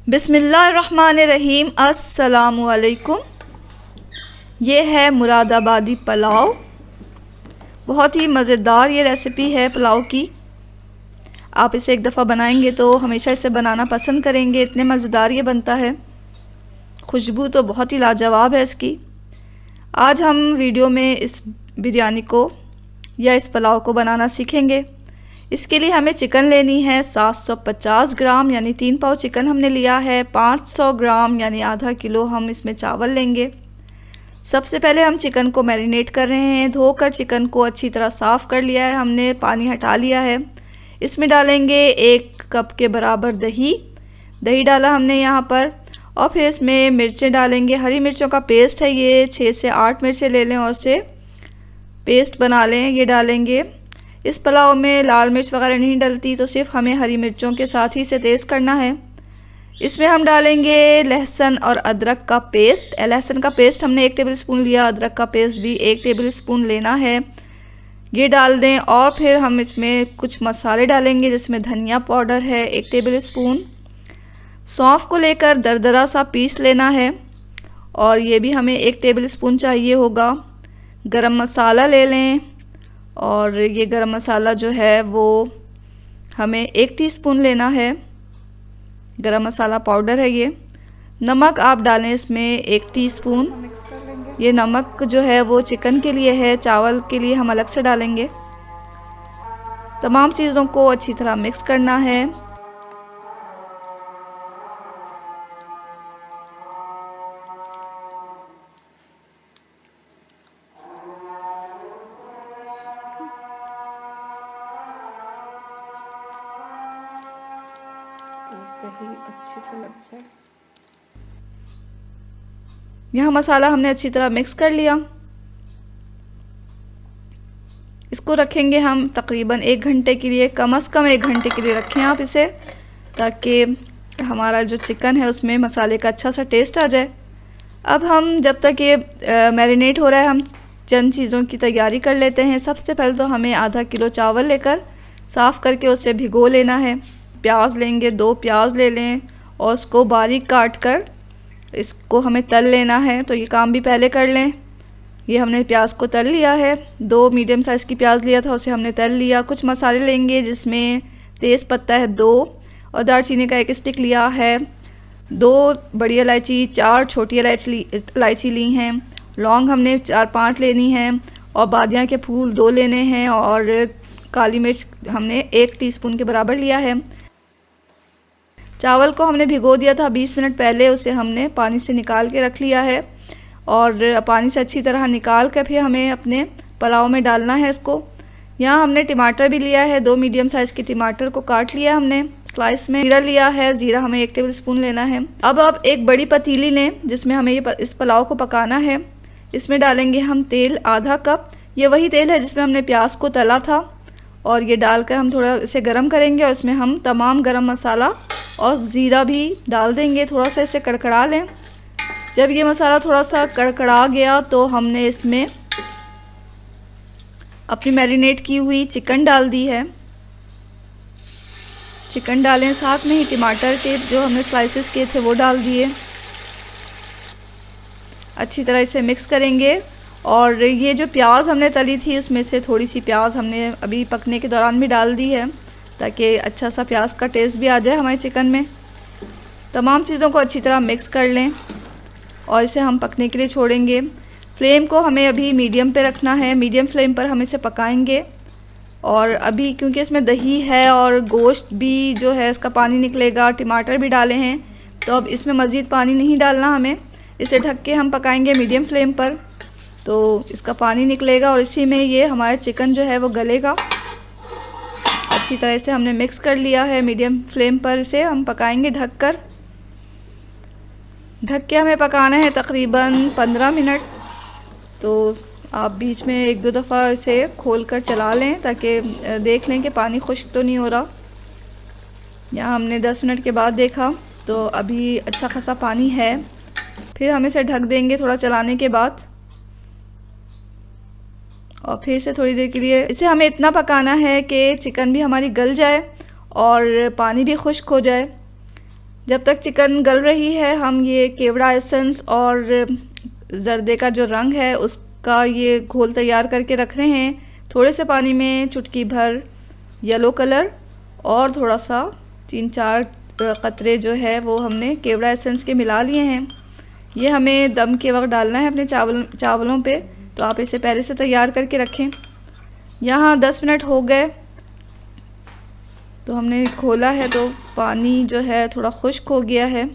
बिस्मिल्लाहिर्रहमानिर्रहीम। अस्सलामुअलैकुम। ये है मुरादाबादी पुलाव। बहुत ही मज़ेदार ये रेसिपी है पुलाव की। आप इसे एक दफ़ा बनाएंगे तो हमेशा इसे बनाना पसंद करेंगे, इतने मज़ेदार ये बनता है। खुशबू तो बहुत ही लाजवाब है इसकी। आज हम वीडियो में इस बिरयानी को या इस पुलाव को बनाना सीखेंगे। इसके लिए हमें चिकन लेनी है 750 ग्राम यानी 3 पाव चिकन हमने लिया है। 500 ग्राम यानी आधा किलो हम इसमें चावल लेंगे। सबसे पहले हम चिकन को मैरिनेट कर रहे हैं। धोकर चिकन को अच्छी तरह साफ़ कर लिया है हमने, पानी हटा लिया है। इसमें डालेंगे 1 कप के बराबर दही डाला हमने यहाँ पर। और फिर इसमें मिर्चें डालेंगे। हरी मिर्चों का पेस्ट है ये, 6 से 8 मिर्चें ले लें और उसे पेस्ट बना लें, ये डालेंगे। इस पुलाव में लाल मिर्च वगैरह नहीं डलती, तो सिर्फ हमें हरी मिर्चों के साथ ही इसे तेज़ करना है। इसमें हम डालेंगे लहसुन और अदरक का पेस्ट। लहसुन का पेस्ट हमने 1 टेबल स्पून लिया, अदरक का पेस्ट भी 1 टेबल स्पून लेना है, ये डाल दें। और फिर हम इसमें कुछ मसाले डालेंगे, जिसमें धनिया पाउडर है 1 टेबल स्पून। सौंफ को लेकर दरदरा सा पीस लेना है और ये भी हमें 1 टेबल स्पून चाहिए होगा। गरम मसाला ले लें और ये गरम मसाला जो है वो हमें 1 टीस्पून लेना है। गरम मसाला पाउडर है ये। नमक आप डालें इसमें 1 टीस्पून। ये नमक जो है वो चिकन के लिए है, चावल के लिए हम अलग से डालेंगे। तमाम चीज़ों को अच्छी तरह मिक्स करना है। दही अच्छे से लग जाए। यहाँ मसाला हमने अच्छी तरह मिक्स कर लिया। इसको रखेंगे हम तकरीबन 1 घंटे के लिए, कम से कम 1 घंटे के लिए रखें आप इसे, ताकि हमारा जो चिकन है उसमें मसाले का अच्छा सा टेस्ट आ जाए। अब हम जब तक ये मैरिनेट हो रहा है, हम चंद चीज़ों की तैयारी कर लेते हैं। सबसे पहले तो हमें आधा किलो चावल लेकर साफ़ करके उसे भिगो लेना है। प्याज लेंगे, 2 प्याज ले लें और उसको बारीक काट कर इसको हमें तल लेना है, तो ये काम भी पहले कर लें। ये हमने प्याज को तल लिया है। 2 मीडियम साइज़ की प्याज लिया था, उसे हमने तल लिया। कुछ मसाले लेंगे, जिसमें तेज़ पत्ता है 2 और दालचीनी का 1 स्टिक लिया है। 2 बड़ी इलायची, 4 छोटी इलायची ली हैं। लौंग हमने 4-5 लेनी है और बादियाँ के फूल 2 लेने हैं और काली मिर्च हमने 1 टीस्पून के बराबर लिया है। चावल को हमने भिगो दिया था 20 मिनट पहले, उसे हमने पानी से निकाल के रख लिया है और पानी से अच्छी तरह निकाल कर फिर हमें अपने पुलाव में डालना है इसको। यहाँ हमने टमाटर भी लिया है, 2 मीडियम साइज़ के टमाटर को काट लिया हमने स्लाइस में। ज़ीरा लिया है, ज़ीरा हमें 1 टेबल स्पून लेना है। अब आप एक बड़ी पतीली लें, जिसमें हमें इस पुलाव को पकाना है। इसमें डालेंगे हम तेल आधा कप। ये वही तेल है जिसमें हमने प्याज को तला था और ये डालकर हम थोड़ा इसे गर्म करेंगे और इसमें हम तमाम गरम मसाला और ज़ीरा भी डाल देंगे। थोड़ा सा इसे कड़कड़ा लें। जब ये मसाला थोड़ा सा कड़कड़ा गया तो हमने इसमें अपनी मैरिनेट की हुई चिकन डाल दी है। चिकन डालें, साथ में ही टमाटर के जो हमने स्लाइसेस किए थे वो डाल दिए। अच्छी तरह इसे मिक्स करेंगे और ये जो प्याज हमने तली थी उसमें से थोड़ी सी प्याज हमने अभी पकने के दौरान भी डाल दी है, ताकि अच्छा सा प्याज का टेस्ट भी आ जाए हमारे चिकन में। तमाम चीज़ों को अच्छी तरह मिक्स कर लें और इसे हम पकने के लिए छोड़ेंगे। फ्लेम को हमें अभी मीडियम पे रखना है। मीडियम फ्लेम पर हम इसे पकाएंगे। और अभी क्योंकि इसमें दही है और गोश्त भी जो है इसका पानी निकलेगा, टमाटर भी डाले हैं, तो अब इसमें मज़ीद पानी नहीं डालना हमें। इसे ढक के हम पकाएंगे मीडियम फ्लेम पर, तो इसका पानी निकलेगा और इसी में ये हमारा चिकन जो है वो गलेगा। अच्छी तरह से हमने मिक्स कर लिया है। मीडियम फ्लेम पर इसे हम पकाएंगे ढक के हमें पकाना है तकरीबन 15 मिनट। तो आप बीच में 1-2 दफ़ा इसे खोल कर चला लें, ताकि देख लें कि पानी खुश्क तो नहीं हो रहा। यहाँ हमने 10 मिनट के बाद देखा तो अभी अच्छा खासा पानी है। फिर हम इसे ढक देंगे थोड़ा चलाने के बाद और फिर से थोड़ी देर के लिए इसे हमें इतना पकाना है कि चिकन भी हमारी गल जाए और पानी भी खुश्क हो जाए। जब तक चिकन गल रही है हम ये केवड़ा एसेंस और ज़र्दे का जो रंग है उसका ये घोल तैयार करके रख रहे हैं। थोड़े से पानी में चुटकी भर येलो कलर और थोड़ा सा 3-4 कतरे जो है वो हमने केवड़ा एसेंस के मिला लिए हैं। ये हमें दम के वक्त डालना है अपने चावलों पे, तो आप इसे पहले से तैयार करके रखें। यहाँ 10 मिनट हो गए तो हमने खोला है तो पानी जो है थोड़ा खुश्क हो गया है।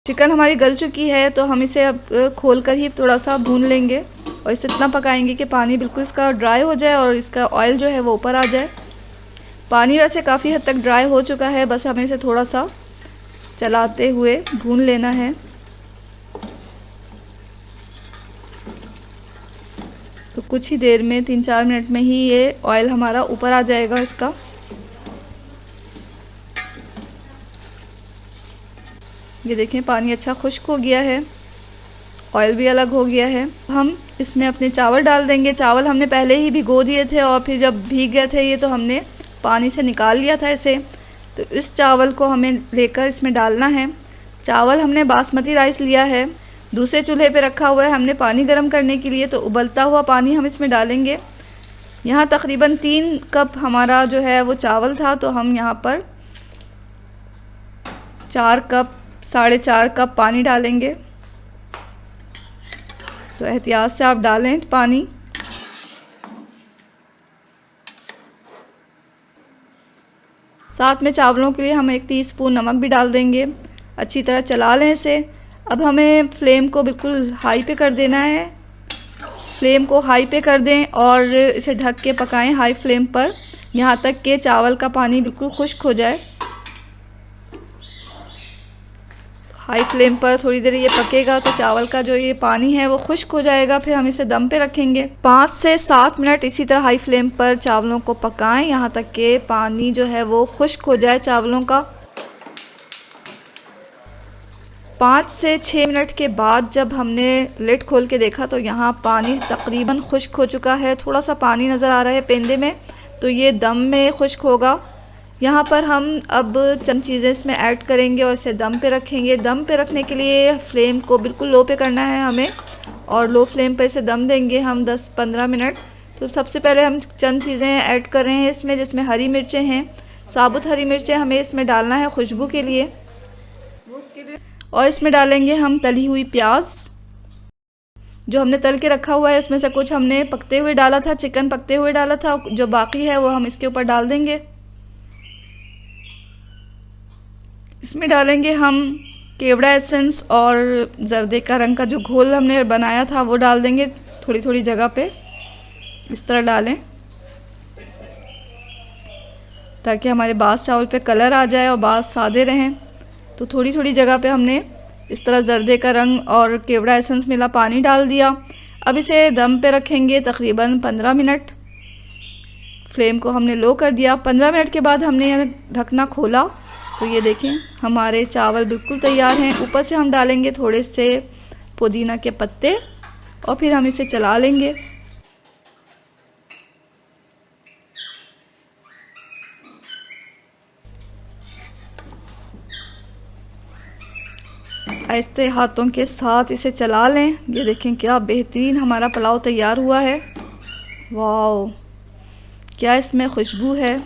चिकन हमारी गल चुकी है तो हम इसे अब खोल कर ही थोड़ा सा भून लेंगे और इसे इतना पकाएंगे कि पानी बिल्कुल इसका ड्राई हो जाए और इसका ऑयल जो है वो ऊपर आ जाए। पानी वैसे काफ़ी हद तक ड्राई हो चुका है, बस हमें इसे थोड़ा सा चलाते हुए भून लेना है। तो कुछ ही देर में 3-4 मिनट में ही ये ऑयल हमारा ऊपर आ जाएगा इसका। ये देखें पानी अच्छा खुश्क हो गया है, ऑयल भी अलग हो गया है। हम इसमें अपने चावल डाल देंगे। चावल हमने पहले ही भिगो दिए थे और फिर जब भीग गए थे ये तो हमने पानी से निकाल लिया था इसे। तो इस चावल को हमें लेकर इसमें डालना है। चावल हमने बासमती राइस लिया है, दूसरे चूल्हे पे रखा हुआ है हमने पानी गर्म करने के लिए, तो उबलता हुआ पानी हम इसमें डालेंगे। यहाँ तकरीबन 3 कप हमारा जो है वो चावल था, तो हम यहाँ पर 4 कप 4.5 कप पानी डालेंगे। तो एहतियात से आप डालें पानी। साथ में चावलों के लिए हम 1 टीस्पून नमक भी डाल देंगे। अच्छी तरह चला लें इसे। अब हमें फ्लेम को बिल्कुल हाई पे कर देना है। फ्लेम को हाई पे कर दें और इसे ढक के पकाएं हाई फ्लेम पर, यहाँ तक कि चावल का पानी बिल्कुल खुश्क हो जाए। हाई फ्लेम पर थोड़ी देर ये पकेगा तो चावल का जो ये पानी है वो खुश्क हो जाएगा। फिर हम इसे दम पे रखेंगे। 5 से 7 मिनट इसी तरह हाई फ्लेम पर चावलों को पकाएं, यहाँ तक कि पानी जो है वो खुश्क हो जाए चावलों का। 5 से 6 मिनट के बाद जब हमने लिड खोल के देखा तो यहाँ पानी तकरीबन खुश्क हो चुका है। थोड़ा सा पानी नज़र आ रहा है पेंदे में, तो ये दम में खुश्क होगा। यहाँ पर हम अब चंद चीज़ें इसमें ऐड करेंगे और इसे दम पे रखेंगे। दम पे रखने के लिए फ्लेम को बिल्कुल लो पे करना है हमें, और लो फ्लेम पे इसे दम देंगे हम 10-15 मिनट। तो सबसे पहले हम चंद चीज़ें ऐड कर रहे हैं इसमें, जिसमें हरी मिर्चें हैं। साबुत हरी मिर्चें हमें इसमें डालना है खुशबू के लिए। और इसमें डालेंगे हम तली हुई प्याज, जो हमने तल के रखा हुआ है। इसमें से कुछ हमने पकते हुए डाला था, चिकन पकते हुए डाला था, जो बाकी है वो हम इसके ऊपर डाल देंगे। इसमें डालेंगे हम केवड़ा एसेंस और ज़र्दे का रंग का जो घोल हमने बनाया था वो डाल देंगे। थोड़ी थोड़ी जगह पे इस तरह डालें ताकि हमारे बास चावल पे कलर आ जाए और बास सादे रहें। तो थोड़ी थोड़ी जगह पे हमने इस तरह ज़र्दे का रंग और केवड़ा एसेंस मिला पानी डाल दिया। अब इसे दम पे रखेंगे तकरीबन 15 मिनट। फ्लेम को हमने लो कर दिया। 15 मिनट के बाद हमने यह ढकना खोला तो ये देखें हमारे चावल बिल्कुल तैयार हैं। ऊपर से हम डालेंगे थोड़े से पुदीना के पत्ते और फिर हम इसे चला लेंगे। आहिस्ते हाथों के साथ इसे चला लें। ये देखें क्या बेहतरीन हमारा पुलाव तैयार हुआ है। वाह, क्या इसमें खुशबू है।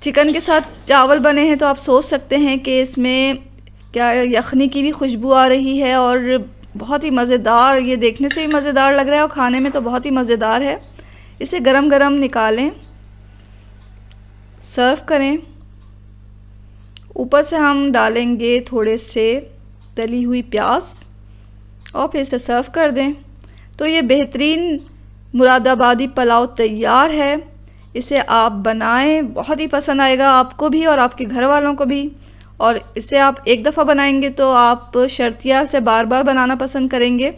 चिकन के साथ चावल बने हैं तो आप सोच सकते हैं कि इसमें क्या यखनी की भी खुशबू आ रही है और बहुत ही मज़ेदार, ये देखने से भी मज़ेदार लग रहा है और खाने में तो बहुत ही मज़ेदार है। इसे गरम गरम निकालें, सर्व करें। ऊपर से हम डालेंगे थोड़े से तली हुई प्याज और फिर इसे सर्व कर दें। तो ये बेहतरीन मुरादाबादी पुलाव तैयार है। इसे आप बनाएं, बहुत ही पसंद आएगा आपको भी और आपके घर वालों को भी। और इसे आप एक दफ़ा बनाएंगे तो आप शर्तिया से बार बार बनाना पसंद करेंगे।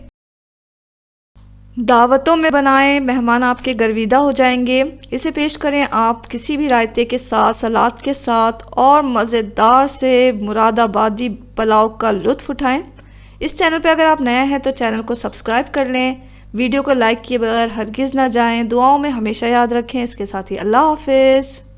दावतों में बनाएं, मेहमान आपके गर्विदा हो जाएंगे। इसे पेश करें आप किसी भी रायते के साथ, सलाद के साथ और मज़ेदार से मुरादाबादी पुलाव का लुत्फ़ उठाएं। इस चैनल पे अगर आप नए हैं तो चैनल को सब्सक्राइब कर लें, वीडियो को लाइक किए बगैर हरगिज़ ना जाएं। दुआओं में हमेशा याद रखें। इसके साथ ही अल्लाह हाफिज़।